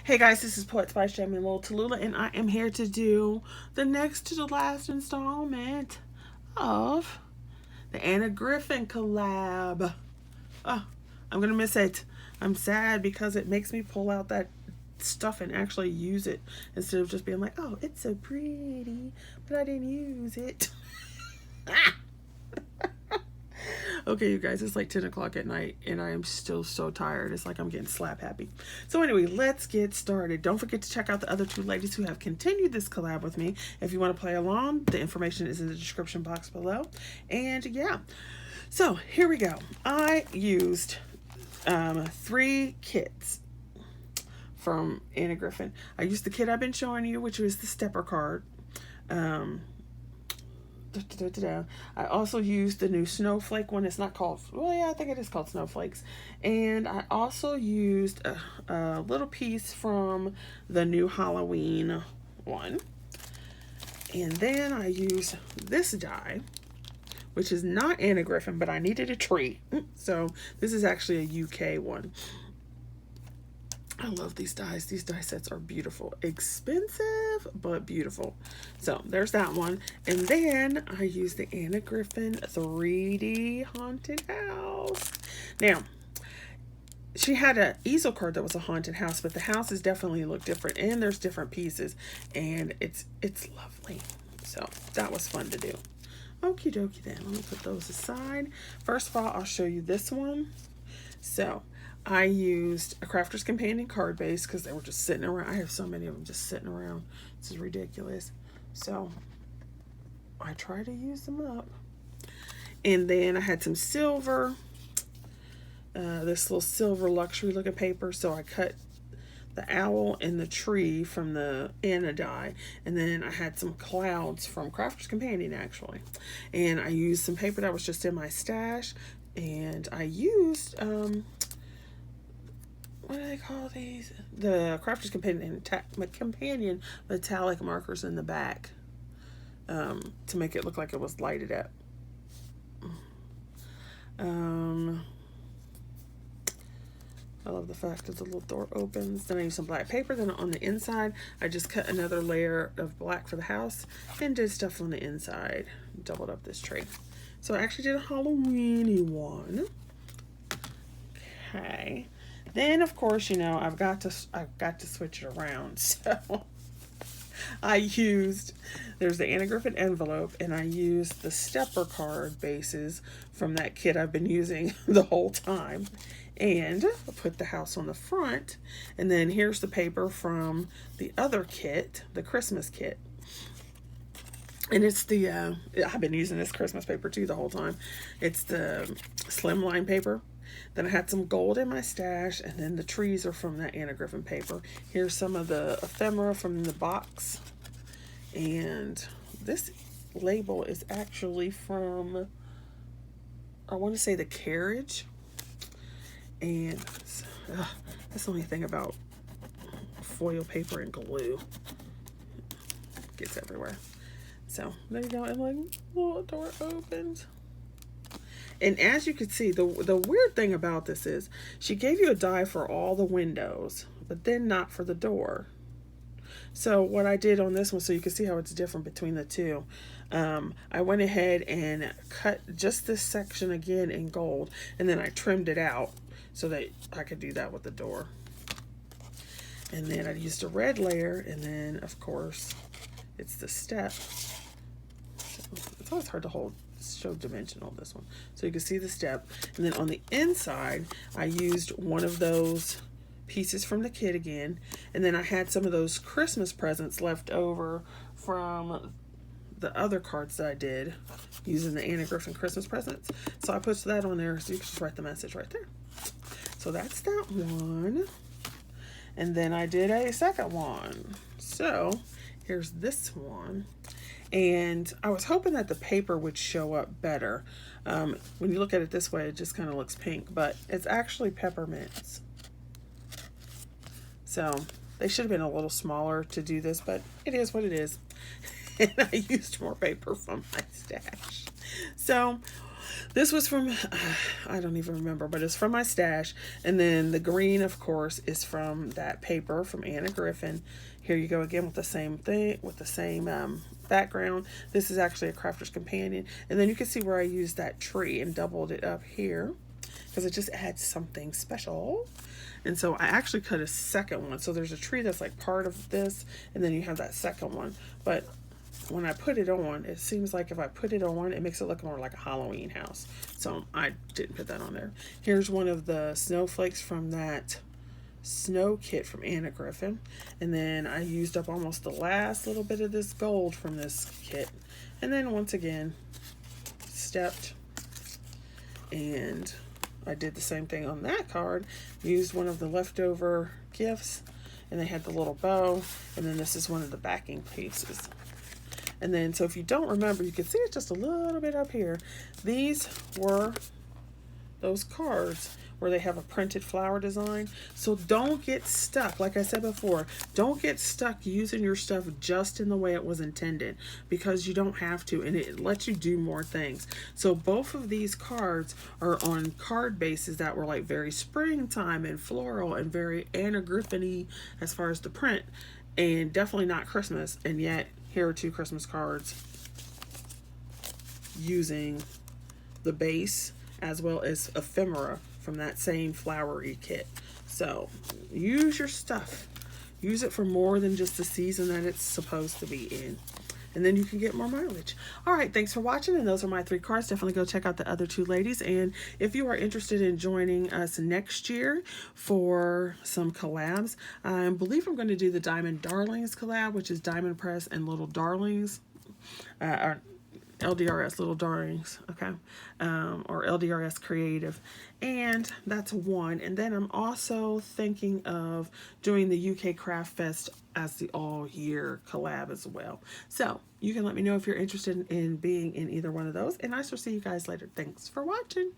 Hey guys, this is Poetspice Jamie Little Tallulah, and I am here to do the next to the last installment of the Anna Griffin collab. Oh, I'm gonna miss it. I'm sad because it makes me pull out that stuff and actually use it instead of just being like, oh, it's so pretty, but I didn't use it. Okay, you guys, it's like 10 o'clock at night and I am still so tired. It's like I'm getting slap happy. So, anyway, let's get started. Don't forget to check out the other two ladies who have continued this collab with me. If you want to play along, the information is in the description box below. And yeah, so here we go. I used 3 kits from Anna Griffin. I used the kit I've been showing you, which was the stepper card. Um, I also used the new Snowflake one. It's not called, well, yeah, I think it is called Snowflakes. And I also used a little piece from the new Halloween one. And then I used this die, which is not Anna Griffin, but I needed a tree. So this is actually a UK one. I love these dies. These die sets are beautiful. Expensive, but beautiful. So there's that one. And then I used the Anna Griffin 3D Haunted House. Now, she had an easel card that was a haunted house, but the houses definitely look different. And there's different pieces. And it's lovely. So that was fun to do. Okie dokie then. Let me put those aside. First of all, I'll show you this one. So I used a Crafter's Companion card base because they were just sitting around. I have so many of them just sitting around. This is ridiculous. So I try to use them up. And then I had some silver, this little silver luxury looking paper. So I cut the owl and the tree from the Anna die. And then I had some clouds from Crafter's Companion actually. And I used some paper that was just in my stash. And I used, what do they call these? The Crafter's Companion metallic markers in the back to make it look like it was lighted up. I love the fact that the little door opens. Then I use some black paper. Then on the inside, I just cut another layer of black for the house and did stuff on the inside. Doubled up this tree. So I actually did a Halloween-y one. Okay. Then of course, you know, I've got to switch it around. So there's the Anna Griffin envelope, and I used the stepper card bases from that kit I've been using the whole time. And I put the house on the front. And then here's the paper from the other kit, the Christmas kit. And it's the, I've been using this Christmas paper too the whole time. It's the slimline paper. Then I had some gold in my stash, and then the trees are from that Anna Griffin paper. Here's some of the ephemera from the box. And this label is actually from, I want to say the Carriage. And that's the only thing about foil paper and glue. It gets everywhere. So there you go, and like little door opens. And as you can see, the weird thing about this is she gave you a die for all the windows, but then not for the door. So what I did on this one, so you can see how it's different between the two, I went ahead and cut just this section again in gold, and then I trimmed it out so that I could do that with the door. And then I used a red layer, and then of course it's the step. So it's always hard to show dimensional, this one. So you can see the step. And then on the inside, I used one of those pieces from the kit again. And then I had some of those Christmas presents left over from the other cards that I did using the Anna Griffin Christmas presents. So I put that on there so you can just write the message right there. So that's that one. And then I did a second one. So here's this one. And I was hoping that the paper would show up better. When you look at it this way, it just kind of looks pink, but it's actually peppermints. So they should have been a little smaller to do this, but it is what it is. And I used more paper from my stash. So This was from, I don't even remember, but it's from my stash. And then the green, of course, is from that paper from Anna Griffin. Here you go again with the same thing, with the same background. This is actually a Crafter's Companion. And then you can see where I used that tree and doubled it up here because it just adds something special. And so I actually cut a second one. So there's a tree that's like part of this, and then you have that second one. But when I put it on, it seems like if I put it on, it makes it look more like a Halloween house. So I didn't put that on there. Here's one of the snowflakes from that snow kit from Anna Griffin. And then I used up almost the last little bit of this gold from this kit. And then once again, stepped, and I did the same thing on that card. Used one of the leftover gifts, and they had the little bow. And then this is one of the backing pieces. And then, so if you don't remember, you can see it just a little bit up here. These were those cards where they have a printed flower design. So don't get stuck. Like I said before, don't get stuck using your stuff just in the way it was intended, because you don't have to, and it lets you do more things. So both of these cards are on card bases that were like very springtime and floral and very Anna Griffin-y as far as the print, and definitely not Christmas. And yet here are two Christmas cards using the base as well as ephemera from that same flowery kit. So use your stuff. Use it for more than just the season that it's supposed to be in. And then you can get more mileage. All right, thanks for watching. And those are my 3 cards. Definitely go check out the other 2 ladies. And if you are interested in joining us next year for some collabs, I believe I'm going to do the Diamond Darlings collab, which is Diamond Press and Little Darlings. Or LDRS, Little Darlings, okay, or LDRS Creative, and that's one. And then I'm also thinking of doing the UK Craft Fest as the all-year collab as well. So you can let me know if you're interested in being in either one of those, and I shall see you guys later. Thanks for watching.